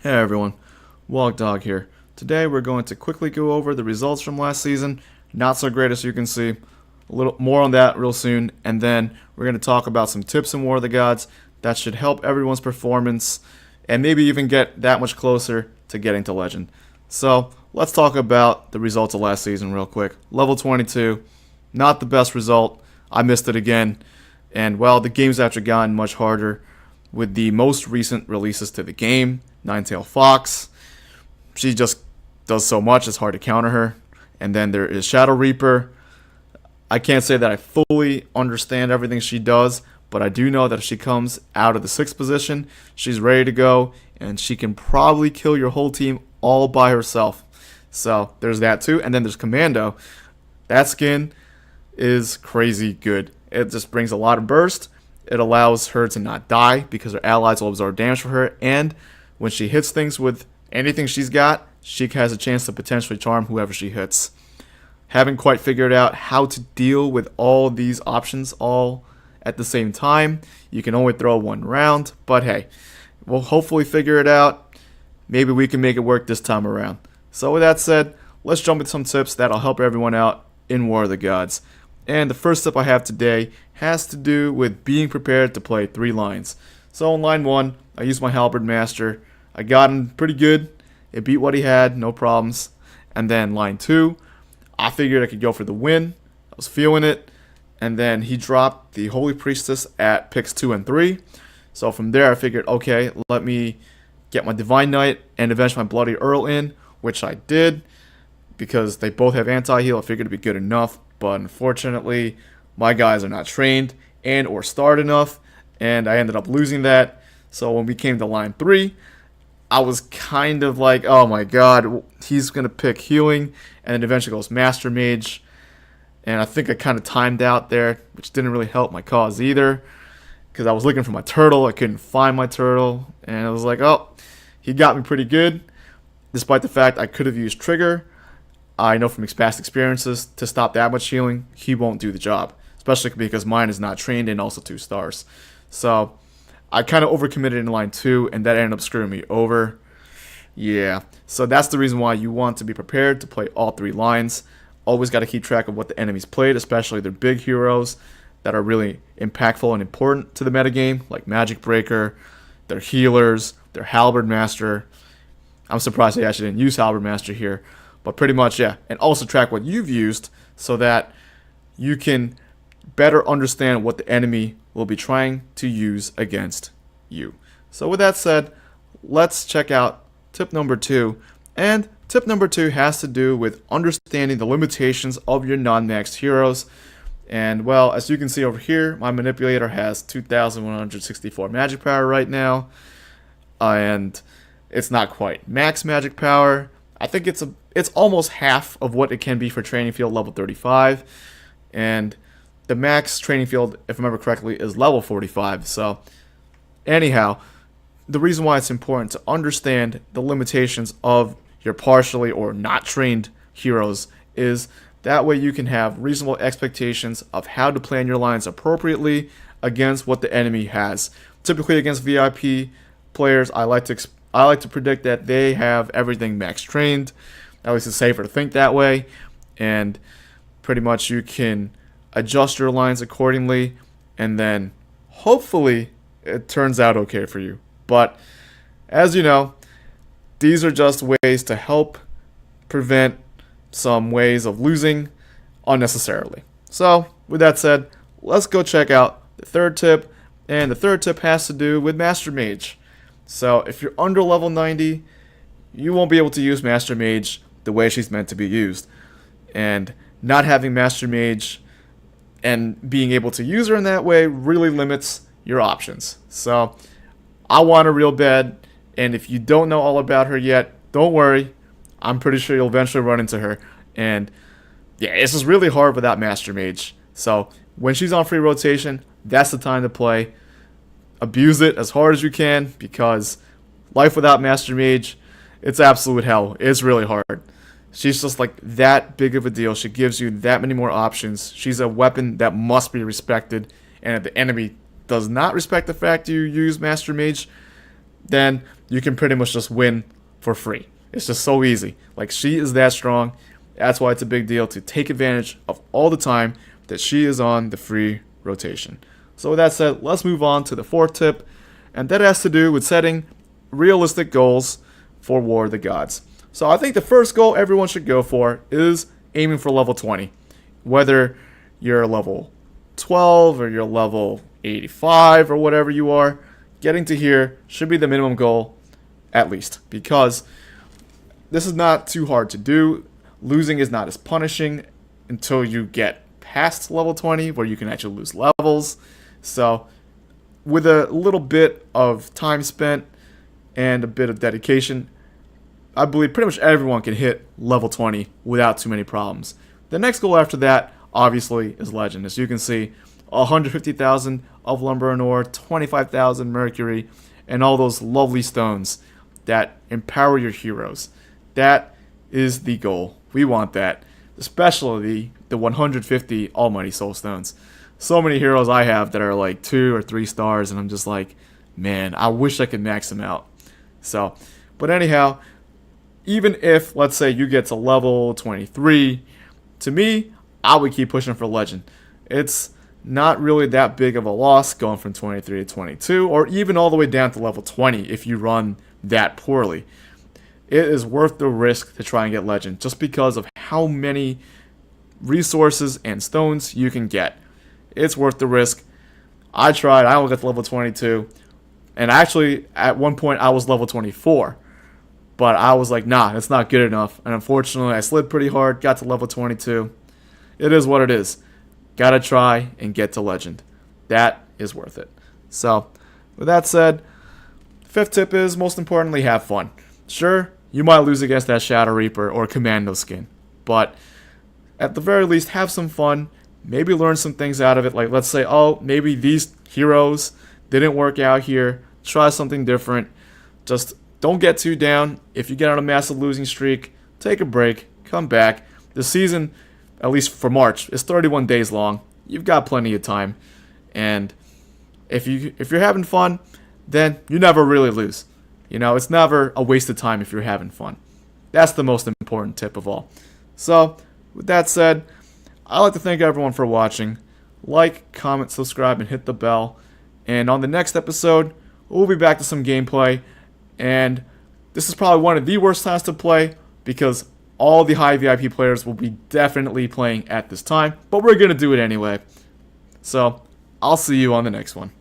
Hey everyone, WogDog here. Today we're going to quickly go over the results from last season. Not so great as you can see. A little more on that real soon, and then we're going to talk about some tips in War of the Gods that should help everyone's performance and maybe even get that much closer to getting to Legend. So let's talk about the results of last season real quick. Level 22, not the best result. I missed it again, and well, the game's actually gotten much harder with the most recent releases to the game. Ninetail Fox, she just does so much, it's hard to counter her. And then there is Shadow Reaper. I can't say that I fully understand everything she does, but I do know that if she comes out of the 6th position, she's ready to go, and she can probably kill your whole team all by herself. So there's that too. And then there's Commando. That skin is crazy good. It just brings a lot of burst. It allows her to not die because her allies will absorb damage for her, and when she hits things with anything she's got, she has a chance to potentially charm whoever she hits. Haven't quite figured out how to deal with all these options all at the same time. You can only throw one round, but hey, we'll hopefully figure it out. Maybe we can make it work this time around. So with that said, let's jump into some tips that'll help everyone out in War of the Gods. And the first tip I have today has to do with being prepared to play 3 lines. So in line 1, I used my Halberd Master. I got him pretty good. It beat what he had, no problems. And then line 2, I figured I could go for the win. I was feeling it. And then he dropped the Holy Priestess at picks 2 and 3. So from there I figured, okay, let me get my Divine Knight and avenge my Bloody Earl in, which I did. Because they both have anti-heal, I figured it'd be good enough. But unfortunately, my guys are not trained and or starred enough. And I ended up losing that. So when we came to line 3, I was kind of like, oh my god, he's going to pick healing, and then eventually goes Master Mage. And I think I kind of timed out there, which didn't really help my cause either, because I was looking for my turtle, I couldn't find my turtle, and I was like, oh, he got me pretty good, despite the fact I could have used Trigger. I know from past experiences, to stop that much healing, he won't do the job, especially because mine is not trained and also 2 stars. So I kind of overcommitted in line 2, and that ended up screwing me over. Yeah, so that's the reason why you want to be prepared to play all 3 lines. Always got to keep track of what the enemies played, especially their big heroes that are really impactful and important to the metagame, like Magic Breaker, their healers, their Halberd Master. I'm surprised they actually didn't use Halberd Master here, but pretty much, yeah. And also track what you've used so that you can better understand what the enemy will be trying to use against you. So with that said, let's check out tip number 2. And tip number 2 has to do with understanding the limitations of your non-maxed heroes. And well, as you can see over here, my manipulator has 2,164 magic power right now. And it's not quite max magic power. I think it's almost half of what it can be for training field level 35. And the max training field, if I remember correctly, is level 45. So anyhow, the reason why it's important to understand the limitations of your partially or not trained heroes is that way you can have reasonable expectations of how to plan your lines appropriately against what the enemy has. Typically against VIP players, I like to predict that they have everything max trained. At least it's safer to think that way, and pretty much you can adjust your lines accordingly, and then hopefully it turns out okay for you. But as you know, these are just ways to help prevent some ways of losing unnecessarily. So with that said, let's go check out the 3rd tip. And the 3rd tip has to do with Master Mage. So if you're under level 90, you won't be able to use Master Mage the way she's meant to be used. And not having Master Mage and being able to use her in that way really limits your options. So I want her real bad, and if you don't know all about her yet, don't worry. I'm pretty sure you'll eventually run into her. And yeah, it's just really hard without Master Mage. So when she's on free rotation, that's the time to play. Abuse it as hard as you can, because life without Master Mage, it's absolute hell. It's really hard. She's just like that big of a deal. She gives you that many more options. She's a weapon that must be respected. And if the enemy does not respect the fact you use Master Mage, then you can pretty much just win for free. It's just so easy. Like, she is that strong. That's why it's a big deal to take advantage of all the time that she is on the free rotation. So with that said, let's move on to the fourth tip, and that has to do with setting realistic goals for War of the Gods. So I think the first goal everyone should go for is aiming for level 20. Whether you're level 12 or you're level 85 or whatever you are, getting to here should be the minimum goal at least, because this is not too hard to do. Losing is not as punishing until you get past level 20, where you can actually lose levels. So with a little bit of time spent and a bit of dedication, I believe pretty much everyone can hit level 20 without too many problems. The next goal after that, obviously, is Legend. As you can see, 150,000 of lumber and ore, 25,000 mercury, and all those lovely stones that empower your heroes. That is the goal. We want that, especially the 150 Almighty Soul Stones. So many heroes I have that are like 2 or 3 stars, and I'm just like, man, I wish I could max them out. So, but anyhow, even if, let's say, you get to level 23, to me, I would keep pushing for Legend. It's not really that big of a loss going from 23 to 22, or even all the way down to level 20 if you run that poorly. It is worth the risk to try and get Legend, just because of how many resources and stones you can get. It's worth the risk. I tried. I only got to level 22. And actually, at one point, I was level 24. But I was like, nah, that's not good enough. And unfortunately, I slid pretty hard, got to level 22. It is what it is. Gotta try and get to Legend. That is worth it. So, with that said, fifth tip is, most importantly, have fun. Sure, you might lose against that Shadow Reaper or Commando skin. But at the very least, have some fun. Maybe learn some things out of it. Like, let's say, oh, maybe these heroes didn't work out here. Try something different. Just don't get too down. If you get on a massive losing streak, take a break. Come back. The season, at least for March, is 31 days long. You've got plenty of time. And if you're having fun, then you never really lose. You know, it's never a waste of time if you're having fun. That's the most important tip of all. So, with that said, I'd like to thank everyone for watching. Like, comment, subscribe, and hit the bell. And on the next episode, we'll be back to some gameplay. And this is probably one of the worst times to play, because all the high VIP players will be definitely playing at this time. But we're going to do it anyway. So, I'll see you on the next one.